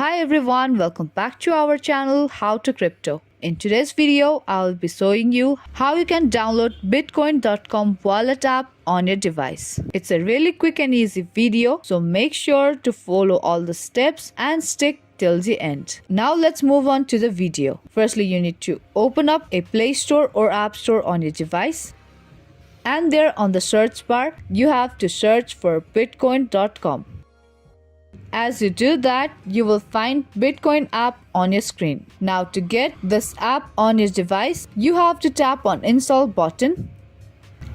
Hi everyone, welcome back to our channel How to Crypto. In today's video, I'll be showing you how you can download bitcoin.com wallet app on your device. It's a really quick and easy video, so make sure to follow all the steps and stick till the end. Now let's move on to the video. Firstly, you need to open up a Play Store or App Store on your device. And there on the search bar, you have to search for bitcoin.com. As you do that, you will find Bitcoin app on your screen. Now to get this app on your device, you have to tap on install button.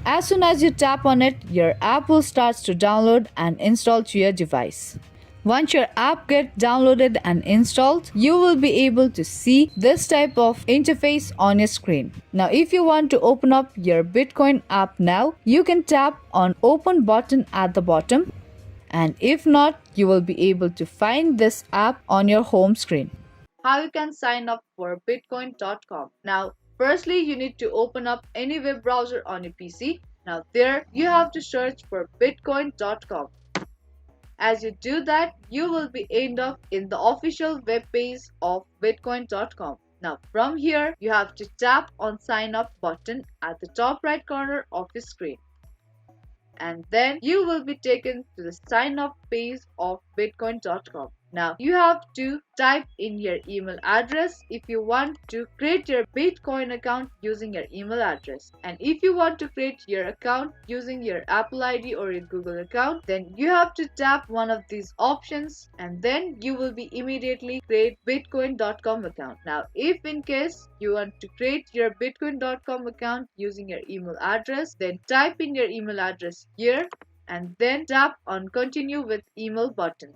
As soon as you tap on it, your app will start to download and install to your device. Once your app gets downloaded and installed, you will be able to see this type of interface on your screen. Now if you want to open up your Bitcoin app now, you can tap on open button at the bottom. And if not, you will be able to find this app on your home screen. How you can sign up for bitcoin.com. Now, firstly, you need to open up any web browser on your PC. Now, there you have to search for bitcoin.com. As you do that, you will be end up in the official web page of bitcoin.com. Now, from here, you have to tap on sign up button at the top right corner of your screen. And then you will be taken to the sign up page of bitcoin.com. Now you have to type in your email address if you want to create your Bitcoin account using your email address. And if you want to create your account using your Apple ID or your Google account, then you have to tap one of these options and then you will be immediately create bitcoin.com account. Now if in case you want to create your bitcoin.com account using your email address, then type in your email address here and then tap on continue with email button.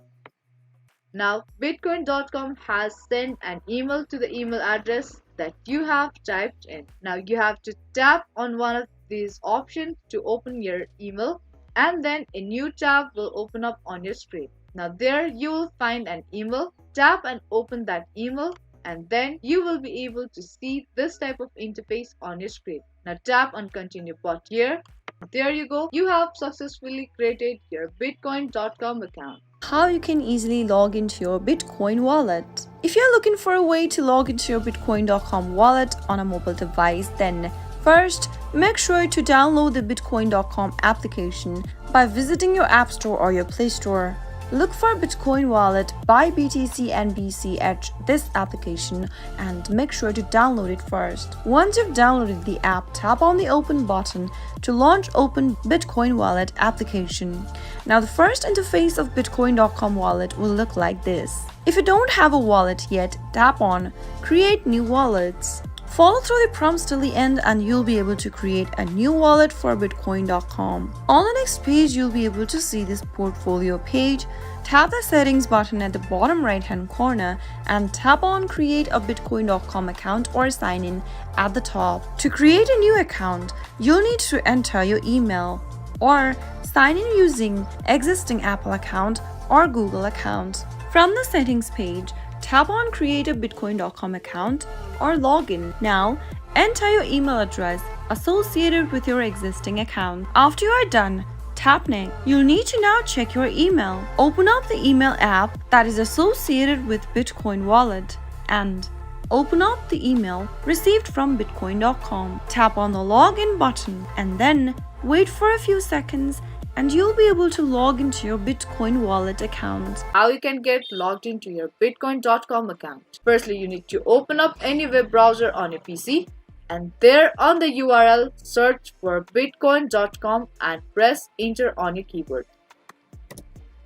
Now, bitcoin.com has sent an email to the email address that you have typed in. Now, you have to tap on one of these options to open your email and then a new tab will open up on your screen. Now, there you will find an email. Tap and open that email and then you will be able to see this type of interface on your screen. Now, tap on continue button here. There you go. You have successfully created your bitcoin.com account. How you can easily log into your Bitcoin wallet. If you're looking for a way to log into your Bitcoin.com wallet on a mobile device, then first, make sure to download the Bitcoin.com application by visiting your App Store or your Play Store. Look for Bitcoin Wallet by BTC and BCH this application and make sure to download it first. Once you've downloaded the app, tap on the open button to launch Open Bitcoin Wallet application. Now the first interface of Bitcoin.com wallet will look like this. If you don't have a wallet yet, tap on Create New Wallets. Follow through the prompts till the end and you'll be able to create a new wallet for Bitcoin.com. On the next page, you'll be able to see this portfolio page. Tap the settings button at the bottom right hand corner and tap on create a Bitcoin.com account or sign in at the top. To create a new account, you'll need to enter your email or sign in using existing Apple account or Google account. From the settings page, tap on create a Bitcoin.com account or login. Now, enter your email address associated with your existing account. After you are done, tap next. You'll need to now check your email. Open up the email app that is associated with Bitcoin wallet and open up the email received from Bitcoin.com. Tap on the login button and then wait for a few seconds and you'll be able to log into your Bitcoin wallet account. How you can get logged into your bitcoin.com account. Firstly, you need to open up any web browser on your PC and there on the URL search for bitcoin.com and press enter on your keyboard.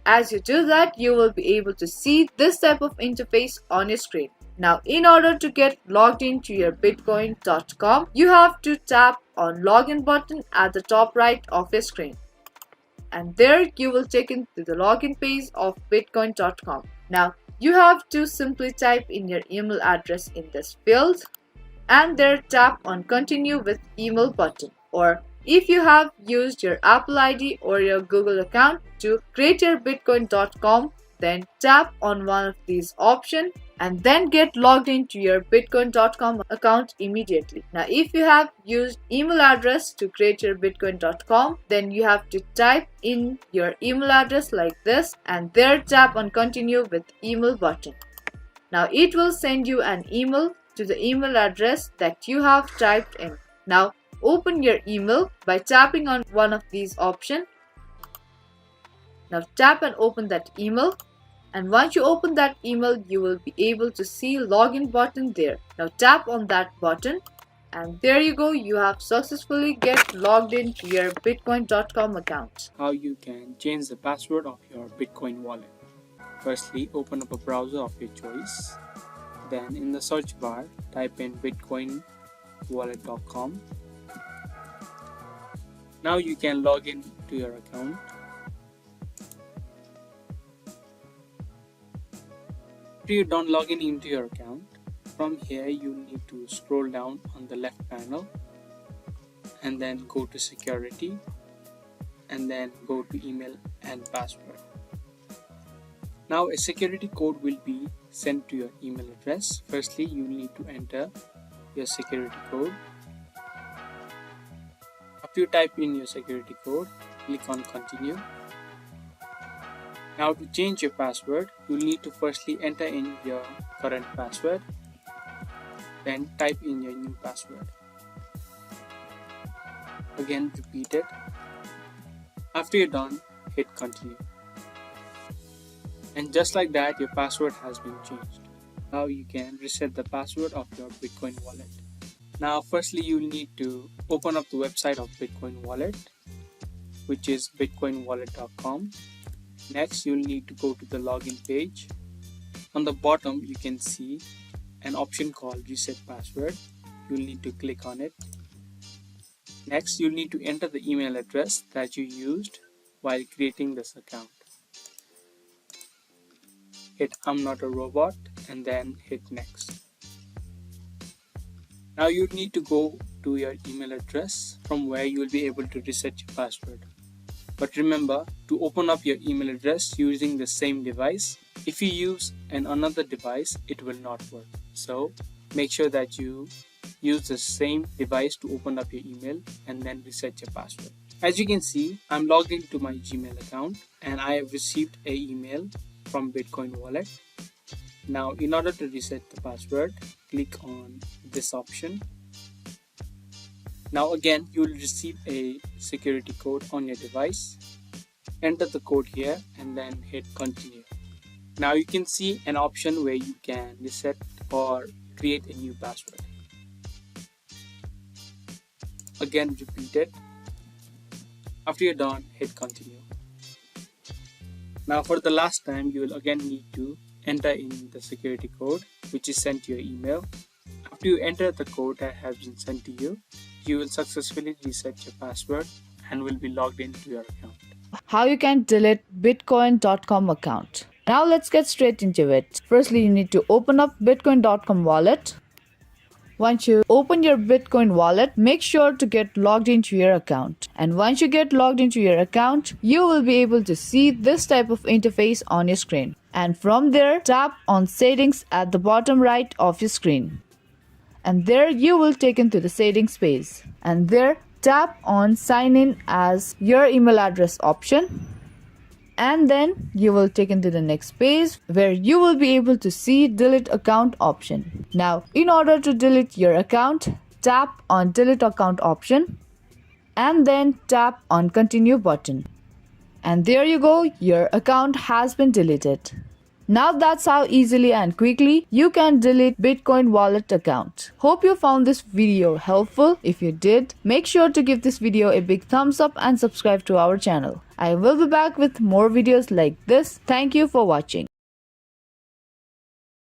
As you do that, you will be able to see this type of interface on your screen. Now, in order to get logged into your bitcoin.com, you have to tap on login button at the top right of your screen. And there you will take into the login page of bitcoin.com. Now you have to simply type in your email address in this field and there tap on continue with email button. Or if you have used your Apple ID or your Google account to create your bitcoin.com, then tap on one of these options and then get logged into your bitcoin.com account immediately. Now if you have used email address to create your bitcoin.com, then you have to type in your email address like this and there tap on continue with email button. Now it will send you an email to the email address that you have typed in. Now open your email by tapping on one of these options. Now tap and open that email. And once you open that email, you will be able to see login button there. Now tap on that button and there you go, you have successfully get logged into your bitcoin.com account. How you can change the password of your Bitcoin wallet. Firstly, open up a browser of your choice. Then in the search bar, type in bitcoinwallet.com. Now you can log in to your account. After you're done logging into your account, from here you need to scroll down on the left panel and then go to security and then go to email and password. Now a security code will be sent to your email address. Firstly, you need to enter your security code. After you type in your security code, click on continue. Now to change your password, you'll need to firstly enter in your current password, then type in your new password. Again repeat it. After you're done, hit continue. And just like that, your password has been changed. Now you can reset the password of your Bitcoin wallet. Now firstly, you'll need to open up the website of Bitcoin wallet, which is bitcoinwallet.com. Next, you'll need to go to the login page. On the bottom, you can see an option called reset password. You'll need to click on it. Next, you'll need to enter the email address that you used while creating this account. Hit I'm not a robot and then hit next. Now you need to go to your email address from where you will be able to reset your password. But remember to open up your email address using the same device. If you use another device, it will not work. So make sure that you use the same device to open up your email and then reset your password. As you can see, I'm logged into my Gmail account and I have received an email from Bitcoin wallet. Now in order to reset the password, click on this option. Now again, you will receive a security code on your device. Enter the code here and then hit continue. Now you can see an option where you can reset or create a new password. Again, repeat it. After you're done, hit continue. Now for the last time, you will again need to enter in the security code which is sent to your email. After you enter the code that has been sent to you, you will successfully reset your password and will be logged into your account. How you can delete bitcoin.com account. Now let's get straight into it. Firstly, you need to open up bitcoin.com wallet. Once you open your Bitcoin wallet, make sure to get logged into your account. And once you get logged into your account, you will be able to see this type of interface on your screen. And from there, tap on settings at the bottom right of your screen. And there you will take into the settings page. And there, tap on sign in as your email address option. And then you will take into the next page where you will be able to see delete account option. Now, in order to delete your account, tap on delete account option and then tap on continue button. And there you go, your account has been deleted. Now that's how easily and quickly you can delete Bitcoin wallet account. Hope you found this video helpful. If you did, make sure to give this video a big thumbs up and subscribe to our channel. I will be back with more videos like this. Thank you for watching.